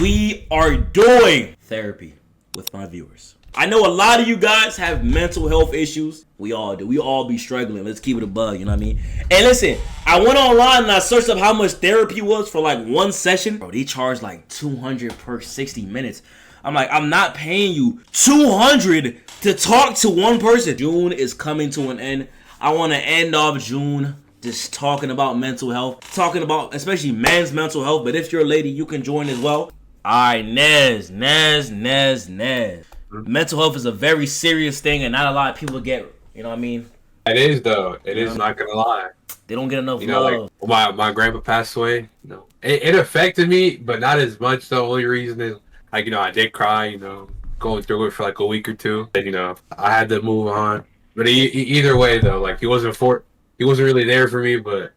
we are doing therapy with my viewers. I know a lot of you guys have mental health issues. We all do. We all be struggling. Let's keep it a bug, you know what I mean? And listen, I went online and I searched up how much therapy was for like one session. Bro, they charge like $200 per 60 minutes. I'm like, I'm not paying you $200 to talk to one person. June is coming to an end. I want to end off June just talking about mental health. Talking about especially men's mental health. But if you're a lady, you can join as well. Alright, Nez. Mental health is a very serious thing and not a lot of people get, you know what I mean? It is though. It is, not gonna lie. They don't get enough love. Like my grandpa passed away. It affected me, but not as much. The only reason is like, I did cry, going through it for like a week or two. And, I had to move on. But either way though, like he wasn't really there for me, but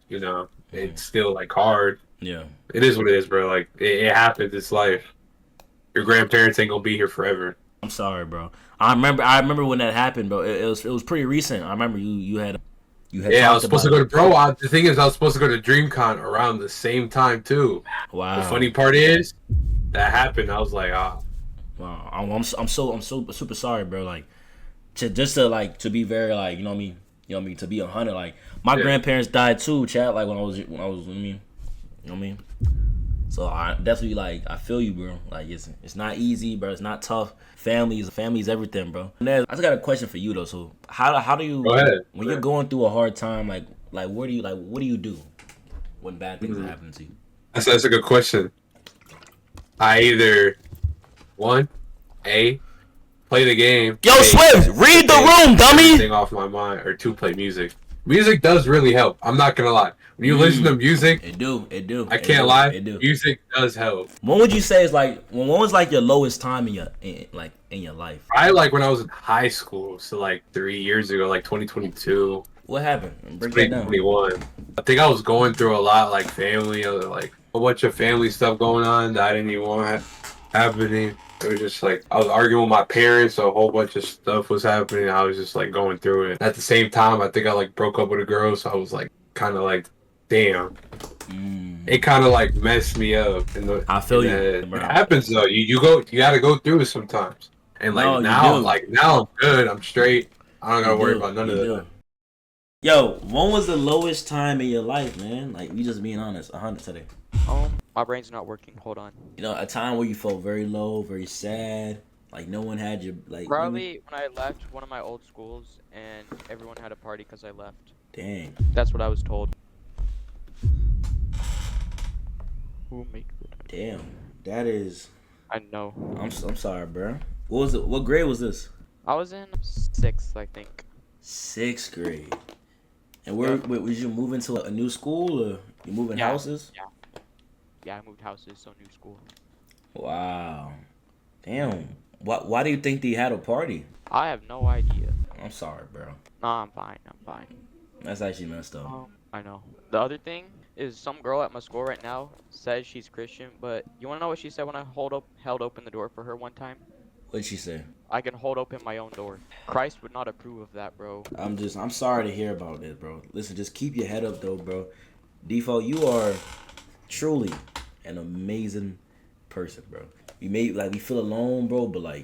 it's still like hard. Yeah. It is what it is, bro. Like it happens, it's life. Your grandparents ain't gonna be here forever. I'm sorry, bro. I remember when that happened, bro. It was pretty recent. I remember you had. Yeah, I was supposed to go to the thing is, I was supposed to go to DreamCon around the same time too. Wow. The funny part is, that happened. I was like, ah. Wow. I'm so super sorry, bro. Like, to be very like, you know what I mean, to be 100. Like, my grandparents died too, chat. Like when I was, you know what I mean. So I definitely I feel you, bro. Like it's not easy, bro. It's not tough. Family is everything, bro. And I just got a question for you though. So how do you when you're going through a hard time, what do you do when bad things happen to you? That's a good question. I either play the game. Yo, Swift, read the room, dummy. Thing off my mind, or two, play music. Music does really help. I'm not gonna lie. When you listen to music, it do. I can't lie. Music does help. When would you say is when was your lowest time in your life? I when I was in high school, so 3 years ago, 2022. What happened? Break that down. 2021. I think I was going through a lot, family, a bunch of family stuff going on that I didn't even want happening. It was just I was arguing with my parents, so a whole bunch of stuff was happening. I was just going through it. At the same time, I think I broke up with a girl, so I was kind of damn. It kind of messed me up. I feel you. It happens though. You gotta go through it sometimes. And now I'm good. I'm straight. I don't gotta worry about none of that. Yo, when was the lowest time in your life, man? We just being honest, 100 today. My brain's not working. Hold on. A time where you felt very low, very sad, no one had you, Probably when I left one of my old schools and everyone had a party because I left. Dang. That's what I was told. Damn, that is. I know. I'm sorry, bro. What was it? What grade was this? I was in 6th, I think. 6th grade. And wait, was you moving to a new school or you moving houses? Yeah, I moved houses, so new school. Wow. Damn. Why do you think they had a party? I have no idea. I'm sorry, bro. Nah, I'm fine. That's actually messed up. I know. The other thing is some girl at my school right now says she's Christian, but you want to know what she said when I held open the door for her one time? What'd she say? I can hold open my own door. Christ would not approve of that, bro. I'm sorry to hear about this, bro. Listen, just keep your head up, though, bro. Default, you are truly an amazing person, bro. We feel alone, bro, but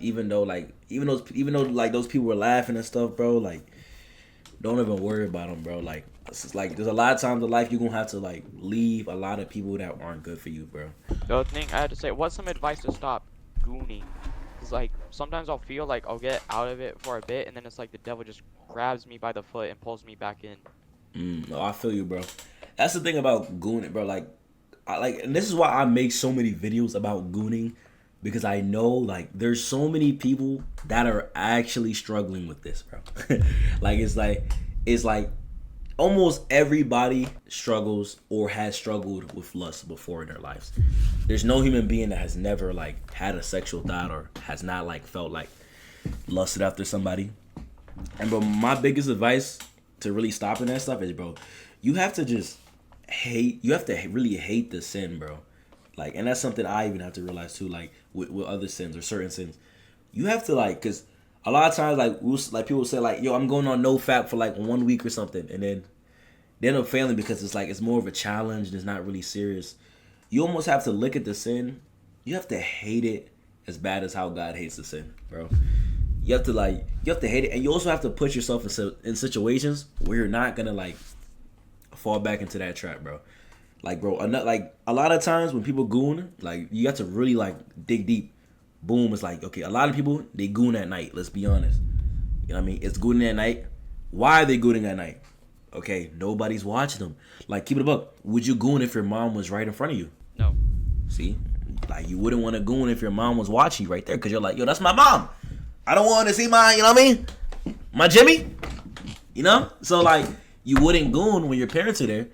even though those people were laughing and stuff, bro, don't even worry about them, bro. It's there's a lot of times in life you're gonna have to leave a lot of people that aren't good for you, bro. The other thing I had to say, what's some advice to stop gooning? Cause sometimes I'll feel I'll get out of it for a bit, and then it's the devil just grabs me by the foot and pulls me back in. No, I feel you, bro. That's the thing about gooning, bro. And this is why I make so many videos about gooning, because I know there's so many people that are actually struggling with this, bro. It's almost everybody struggles or has struggled with lust before in their lives. There's no human being that has never had a sexual thought or has not felt lusted after somebody. And bro, my biggest advice to really stopping that stuff is, bro, you have to really hate the sin, bro. And that's something I even have to realize too, with other sins or certain sins. You have to because a lot of times people say yo, I'm going on no fap for 1 week or something, and then they end up failing because it's it's more of a challenge and it's not really serious. you almost have to look at the sin. You have to hate it as bad as how God hates the sin, bro. You have to hate it, and you also have to put yourself in situations where you're not gonna like fall back into that trap, bro. Like, bro, like a lot of times when people goon, like you have to really like dig deep. Boom, it's like, okay, a lot of people they goon at night. Let's be honest. You know what I mean? It's gooning at night. Why are they gooning at night? Okay, nobody's watching them. Like, keep it a buck. Would you goon if your mom was right in front of you? No. See, like you wouldn't want to goon if your mom was watching you right there, because you're like, yo, that's my mom. I don't want to see my, you know what I mean? My Jimmy. You know? So like, you wouldn't goon when your parents are there,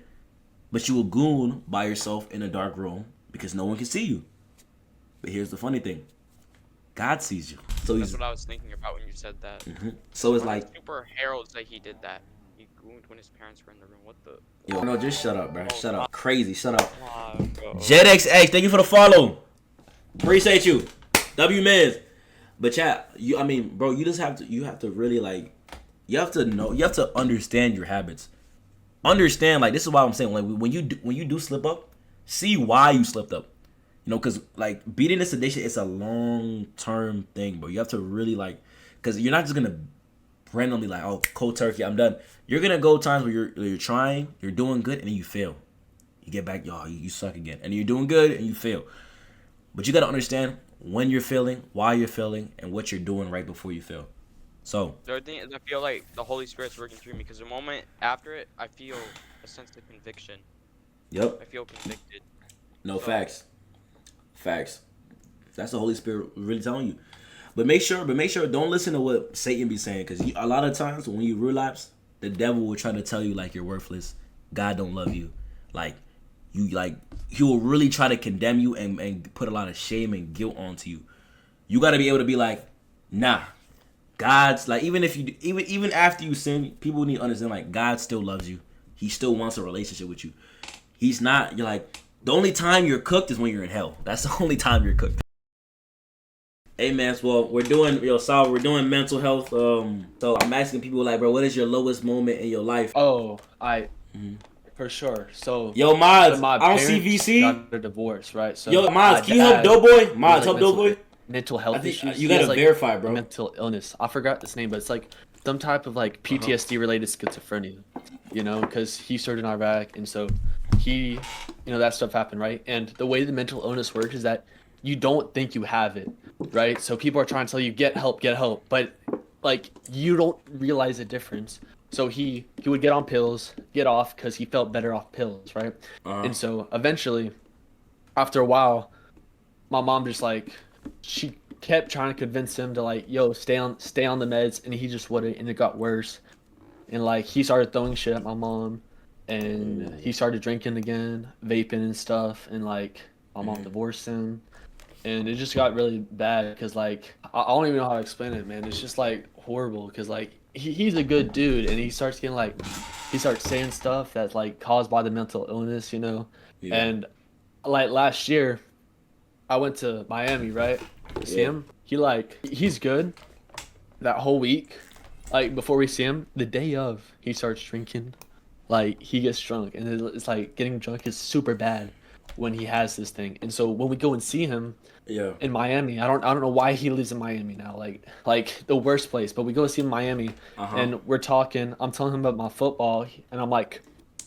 but you will goon by yourself in a dark room because no one can see you. But here's the funny thing. God sees you. So That's what I was thinking about when you said that. Mm-hmm. So it's like Super Harold said he did that. He gooned when his parents were in the room. What the? yo, no, just shut up, bro. Shut up. Crazy, shut up. Bro. JetXX, thank you for the follow. Appreciate you. W Miz. But chat, I mean, bro, you have to really like, you have to understand your habits. Understand, like, this is why I'm saying, like, when you do slip up, see why you slipped up. You know, because like beating this addiction, it's a long term thing, bro. You have to really like, because you're not just gonna randomly like, oh, cold turkey, I'm done. You're gonna go times where you're trying, you're doing good, and then you fail. You get back, y'all, you suck again, and you're doing good and you fail. But you gotta understand when you're failing, why you're failing, and what you're doing right before you fail. So The other thing is, I feel like the Holy Spirit's working through me because the moment after it, I feel a sense of conviction. yep, I feel convicted. no So- facts. Facts. That's the Holy Spirit really telling you. But make sure, don't listen to what Satan be saying, because a lot of times when you relapse, the devil will try to tell you like you're worthless. God don't love you. Like he will really try to condemn you and put a lot of shame and guilt onto you. You got to be able to be like, nah. God's like, even after you sin, people need to understand like God still loves you. He still wants a relationship with you. He's not. You're like. The only time you're cooked is when you're in hell. That's the only time you're cooked. Hey man, well we're doing mental health. So I'm asking people like, bro, what is your lowest moment in your life? Oh, for sure. So Yo, Mods, my I don't see parents VC. got a divorce, right? So Yo, my Mods, can you help dad Doughboy? Mods, has, help like, Doughboy. mental I health think issues. you He has, gotta verify, bro. mental illness. I forgot this name, but it's like some type of like PTSD related schizophrenia. You know, because he served in Iraq, and so he, that stuff happened, right? And the way the mental illness works is that you don't think you have it, right? So people are trying to tell you get help, but like you don't realize the difference. So he would get on pills, get off because he felt better off pills, right? And so eventually, after a while, my mom just like she kept trying to convince him to like, yo, stay on the meds, and he just wouldn't, and it got worse. And like he started throwing shit at my mom, and he started drinking again, vaping and stuff, and like my mom divorced him, and it just got really bad because like I don't even know how to explain it, man. It's just like horrible because like he's a good dude, and he starts saying stuff that's like caused by the mental illness, Yeah. And like last year, I went to Miami, right? To see Yeah. him. He's good that whole week. Like before we see him, the day of, he starts drinking. Like he gets drunk, and it's like getting drunk is super bad when he has this thing. And so when we go and see him Yeah. in Miami, I don't know why he lives in Miami now, like the worst place. But we go see him in Miami, and we're talking. I'm telling him about my football, and and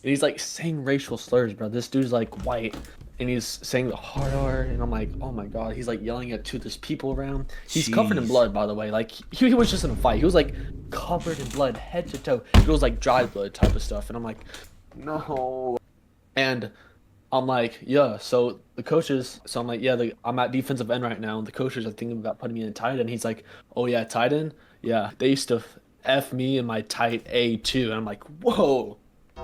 he's like saying racial slurs, bro. This dude's like white, and he's saying the hard R, and I'm like, oh my god. He's like yelling at there's people around. He's covered in Jeez. blood, by the way. Like he was just in a fight. He was like covered in blood, head to toe. It was like dry blood type of stuff, and I'm like, no. And I'm like, yeah. So the coaches, I'm like, yeah. I'm at defensive end right now, and the coaches are thinking about putting me in tight end. He's like, oh yeah, tight end. Yeah, they used to f me in my tight A too, and I'm like, whoa.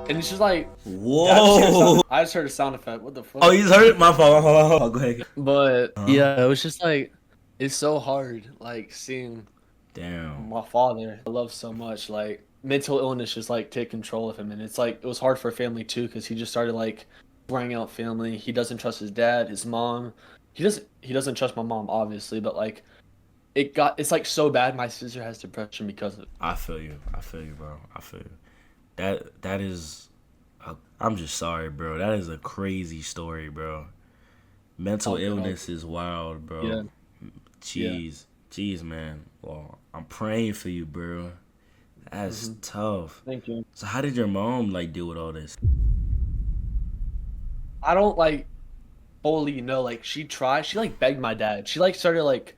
And it's just like, Whoa. I just heard a sound effect. What the fuck? Oh, you just heard it? My fault. Go ahead. But yeah, it was just like, it's so hard, like seeing Damn. my father I love so much, like mental illness just like take control of him, and it's like it was hard for family too because he just started like wearing out family. He doesn't trust his dad, his mom. He doesn't trust my mom, obviously, but like it's like so bad. My sister has depression because of it. I feel you, bro. I feel you. That is, I'm just sorry, bro. That is a crazy story, bro. Mental Talking about- illness is wild, bro. Yeah. Jeez, man. Well, I'm praying for you, bro. That's tough. Thank you. So how did your mom like deal with all this? I don't like fully know. Like she tried. She like begged my dad. She like started like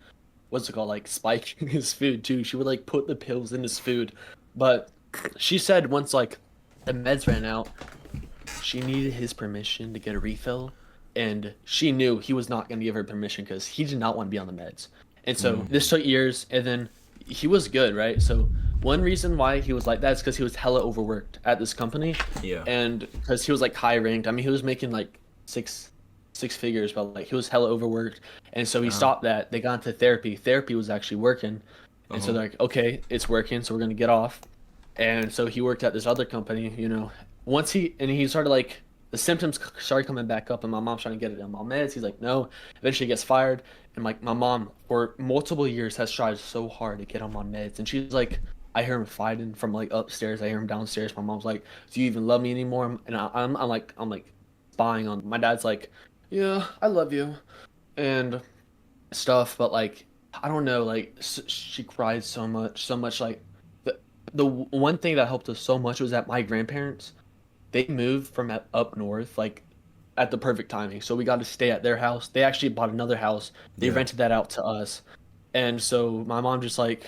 what's it called, like spiking his food too. She would like put the pills in his food, but she said once like the meds ran out, she needed his permission to get a refill, and she knew he was not going to give her permission because he did not want to be on the meds. And so this took years, and then he was good, right? So one reason why he was like that is because he was hella overworked at this company, Yeah. and because he was like high ranked. I mean, he was making like six figures, but like he was hella overworked, and so he stopped that. They got into therapy. Therapy was actually working, and so they're like, okay, it's working, so we're gonna get off. And so he worked at this other company, you know. Once he started like the symptoms started coming back up, and my mom's trying to get it on meds. He's like, no. Eventually, he gets fired, and like my mom for multiple years has tried so hard to get him on meds, and she's like, I hear him fighting from like upstairs. I hear him downstairs. My mom's like, do you even love me anymore? And I'm like spying on. My dad's like, yeah, I love you, and stuff. But like, I don't know. Like, she cried so much. Like, the one thing that helped us so much was that my grandparents, they moved from up north, like at the perfect timing. So we got to stay at their house. They actually bought another house. They rented that out to us, and so my mom just like,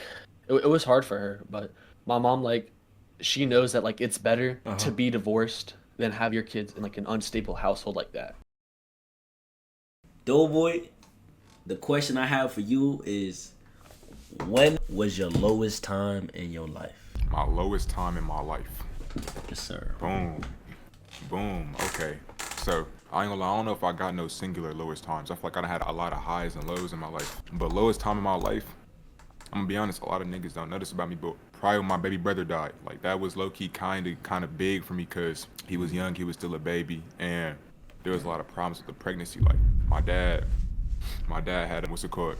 it was hard for her, but my mom like, she knows that like it's better to be divorced than have your kids in like an unstable household like that. Doughboy, the question I have for you is, when was your lowest time in your life? My lowest time in my life. Yes, sir. Boom. Boom. Okay. So, I ain't gonna lie, I don't know if I got no singular lowest times. I feel like I had a lot of highs and lows in my life. But lowest time in my life, I'm gonna be honest, a lot of niggas don't know this about me, but probably when my baby brother died, like that was low-key kind of big for me because he was young, he was still a baby, and there was a lot of problems with the pregnancy. Like my dad had, what's it called?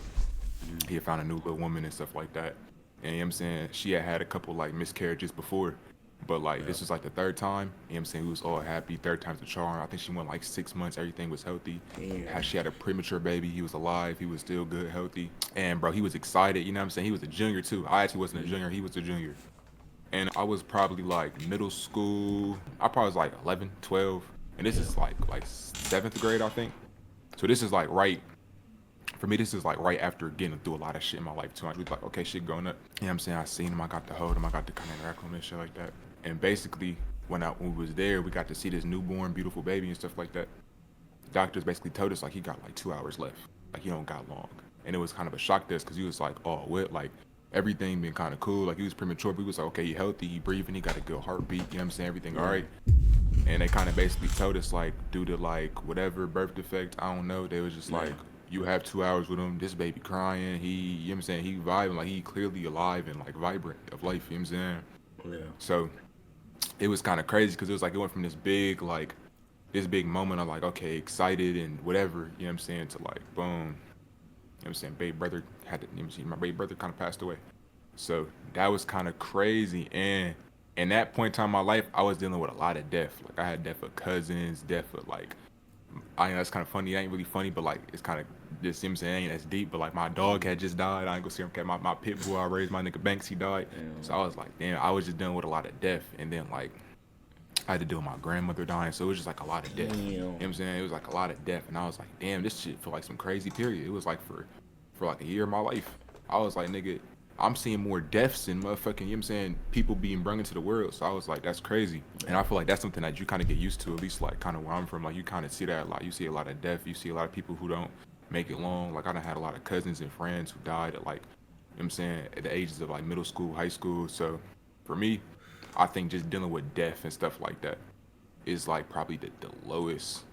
He had found a new little woman and stuff like that. And you know what I'm saying? She had a couple like miscarriages before. But like this was like the third time, you know what I'm saying? We was all happy, third time's the charm. I think she went like 6 months, everything was healthy. She had a premature baby, he was alive, he was still good, healthy. And bro, he was excited, you know what I'm saying? He was a junior too. I actually wasn't a junior, he was a junior. And I was probably like middle school, I probably was like 11, 12. And this is like 7th grade, I think. So this is like for me, this is like right after getting through a lot of shit in my life too. I was like, okay, shit growing up. You know what I'm saying? I seen him, I got to hold him, I got to kind of interact with him and shit like that. And basically, when we was there, we got to see this newborn, beautiful baby and stuff like that. Doctors basically told us like he got like 2 hours left. Like he don't got long. And it was kind of a shock to us because he was like, oh, what? Like everything been kind of cool. Like he was premature, but he was like, okay, he healthy, he breathing, he got a good heartbeat. You know what I'm saying? Everything all right. And they kind of basically told us like due to like whatever birth defect, I don't know. They was just like, you have 2 hours with him, this baby crying, you know what I'm saying, he vibing, like he clearly alive and like vibrant of life, you know what I'm saying? Yeah. So it was kind of crazy because it was like it went from this big moment of like, okay, excited and whatever, you know what I'm saying, to like boom, you know what I'm saying, baby brother had to, you know what I'm saying, my baby brother kind of passed away. So that was kind of crazy. And in that point in time in my life, I was dealing with a lot of death. Like I had death of cousins, death of like, I know that's kind of funny. It ain't really funny, but like it's kind of just, you know what I'm saying, ain't as deep. But like my dog had just died. I ain't gonna see him. My pit bull I raised, my nigga Banks, he died. So I was like, damn, I was just dealing with a lot of death. And then like I had to deal with my grandmother dying. So it was just like a lot of death. You know what I'm saying? It was like a lot of death. And I was like, damn, this shit feel like some crazy period. It was like for like a year of my life. I was like, nigga, I'm seeing more deaths and motherfucking, you know what I'm saying, people being brought into the world. So I was like, that's crazy. And I feel like that's something that you kind of get used to, at least like kind of where I'm from. Like you kind of see that a lot. You see a lot of death. You see a lot of people who don't make it long. Like I done had a lot of cousins and friends who died at like, you know what I'm saying, at the ages of like middle school, high school. So for me, I think just dealing with death and stuff like that is like probably the lowest,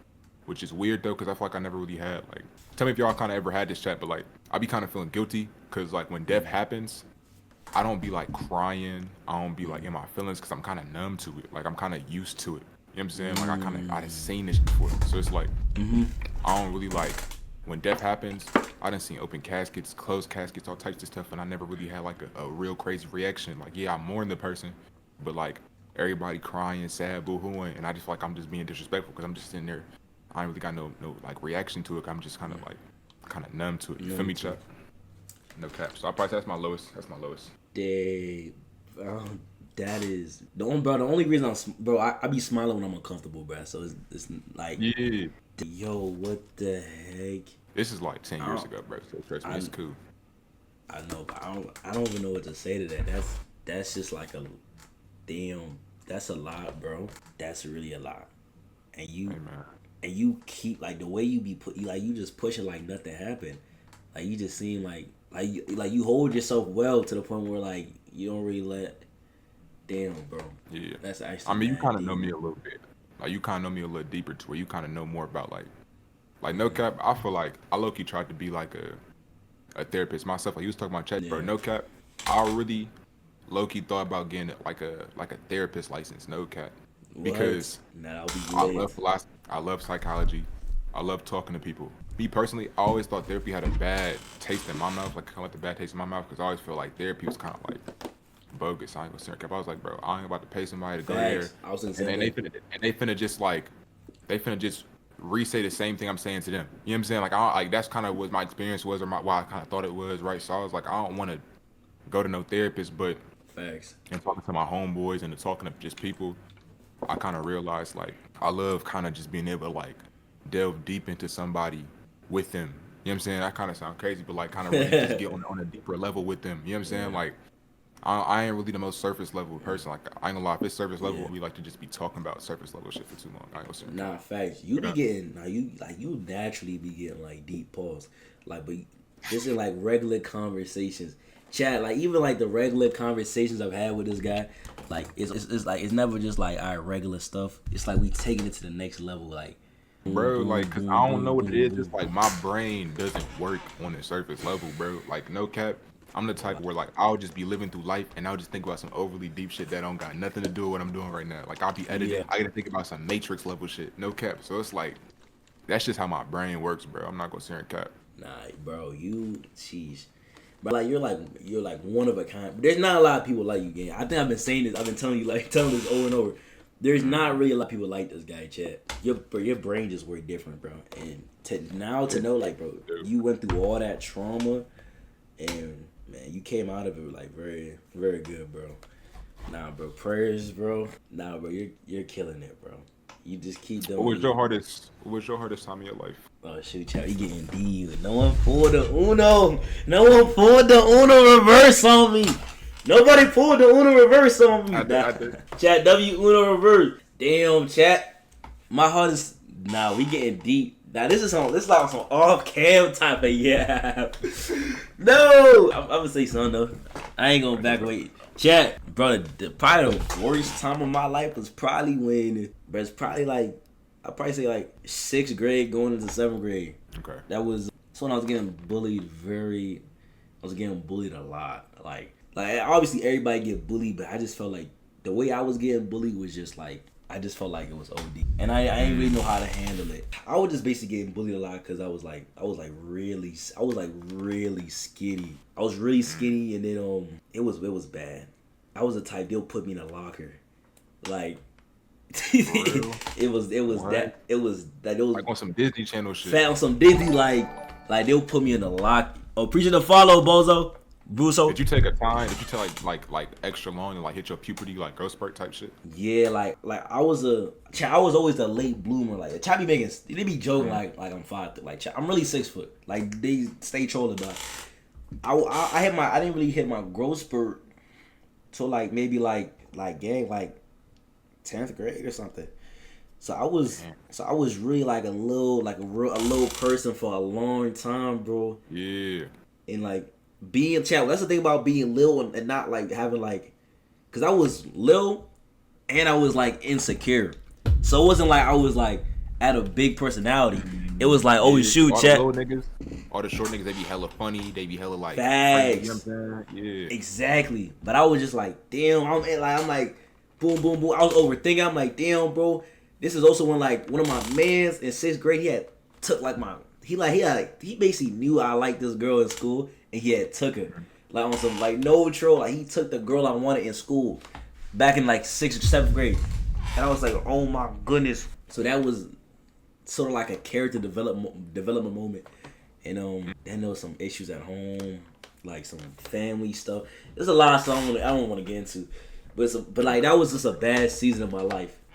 which is weird though, because I feel like I never really had like, tell me if y'all kind of ever had this chat, but like I be kind of feeling guilty because like when death happens, I don't be like crying, I don't be like in my feelings because I'm kind of numb to it. Like I'm kind of used to it. You know what I'm saying? Like I done seen this before. So it's like, I don't really like, when death happens, I done seen open caskets, closed caskets, all types of stuff, and I never really had like a real crazy reaction. Like, yeah, I mourn the person, but like everybody crying, sad, boo-hooing, and I just feel like I'm just being disrespectful because I'm just sitting there. I ain't really got no like reaction to it. I'm just kind of numb to it. You feel me, Chuck? No cap. So I probably say that's my lowest. That's my lowest. Dang, that is the only bro. The only reason I be smiling when I'm uncomfortable, bro. So it's like, Yeah. yo, what the heck? This is like 10 years ago, bro. So trust me, it's cool. I know, but I don't even know what to say to that. That's just like a damn. That's a lot, bro. That's really a lot. And you Hey, man. and you keep like the way you be put you just push it like nothing happened. Like you just seem like you hold yourself well to the point where like you don't really let. Damn, bro. Yeah. That's actually. I mean, you mad kind of deep. know me a little bit. Like you kind of know me a little deeper to where you kind of know more about like no cap. I feel like I low key tried to be like a therapist myself. Like you was talking about chat, bro. Yeah. No cap. I really low key thought about getting like a therapist license. No cap. What? Because Nah, that'll be I lit. love philosophy. I love psychology. I love talking to people. Me personally, I always thought therapy had a bad taste in my mouth. Like kind of like the bad taste in my mouth because I always feel like therapy was kind of like bogus. I ain't gonna say cap. I was like, bro, I ain't about to pay somebody to go there. Facts. I was gonna And say then that. they finna just like, they finna just re-say the same thing I'm saying to them. You know what I'm saying? Like, like that's kind of what my experience was, or why I kind of thought it was, right? So I was like, I don't want to go to no therapist, but Facts. and talking to my homeboys and talking to just people, I kind of realized like I love kind of just being able to like delve deep into somebody with them. You know what I'm saying? That kind of sound crazy, but like kind of really just get on a deeper level with them. You know what I'm saying? Yeah. Like. I ain't really the most surface level person. Like I ain't gonna lie, if it's surface level, Yeah. we like to just be talking about surface level shit for too long. I ain't gonna say. Nah, facts. You be getting you naturally be getting like deep pause, like but just in like regular conversations, chat like even like the regular conversations I've had with this guy, like it's like it's never just like our regular stuff. It's like we taking it to the next level, like. Bro, like, cause I don't know what it is. Just like my brain doesn't work on the surface level, bro. Like no cap. I'm the type where like I'll just be living through life and I'll just think about some overly deep shit that don't got nothing to do with what I'm doing right now. Like I'll be editing, Yeah. I gotta think about some Matrix level shit. No cap. So it's like that's just how my brain works, bro. I'm not gonna sit here and cap. Nah, bro, jeez. But like you're like one of a kind. There's not a lot of people like you, gang. I think I've been saying this. I've been telling this over and over. There's not really a lot of people like this guy, Chad. Your brain just work different, bro. And to know, like, bro, you went through all that trauma, and man, you came out of it like very, very good, bro. Nah, bro, prayers, bro. Nah, bro, you're killing it, bro. You just keep doing. What was your hardest time in your life? Oh shoot, Chad, you getting deep. No one pulled the Uno. No one pulled the Uno reverse on me. Nobody pulled the Uno reverse on me. I did. Chat W Uno reverse. Damn, chat. My heart is we getting deep. Now this is like some off cam type of No, I'm gonna say something though. I ain't gonna back away. Chat, bro. Probably the worst time of my life was probably when, bro. It's probably like I'd probably say like 6th grade going into 7th grade. Okay. That was when I was getting bullied. I was getting bullied a lot. Like obviously everybody get bullied, but I just felt like the way I was getting bullied was just like I just felt like it was OD, and I didn't really know how to handle it. I was just basically getting bullied a lot because I was really skinny. I was really skinny, and then it was bad. I was the type they'll put me in a locker, like. it was Like on some Disney Channel shit. Fat on some Disney like they'll put me in a lock. Oh, appreciate the follow, Bozo. Bruso. Did you take a time? Did you take like extra long and like hit your puberty like growth spurt type shit? Yeah, like I was always the late bloomer. Like Chad be they be joking like I'm 5'. Like I'm really 6 foot. Like they stay trolling, but I didn't really hit my growth spurt till like maybe like 10th grade or something. So I was really like a little person for a long time, bro. Yeah. And like being Chad, that's the thing about being little and not like having like, cause I was little and I was like insecure. So it wasn't like I was like at a big personality. It was like, oh shoot, Chad. All the short niggas, they be hella funny. They be hella like. Facts. You know what I'm saying? Yeah. Exactly. But I was just like, damn. I'm like, boom, boom, boom. I was overthinking. I'm like, damn, bro. This is also when like one of my mans in 6th grade, he had took like he basically knew I liked this girl in school and he had took her like on some like no troll. Like he took the girl I wanted in school back in like 6th or 7th grade, and I was like, oh my goodness. So that was sort of like a character development moment. And I know some issues at home, like some family stuff. There's a lot of stuff I don't want to get into, but like that was just a bad season of my life.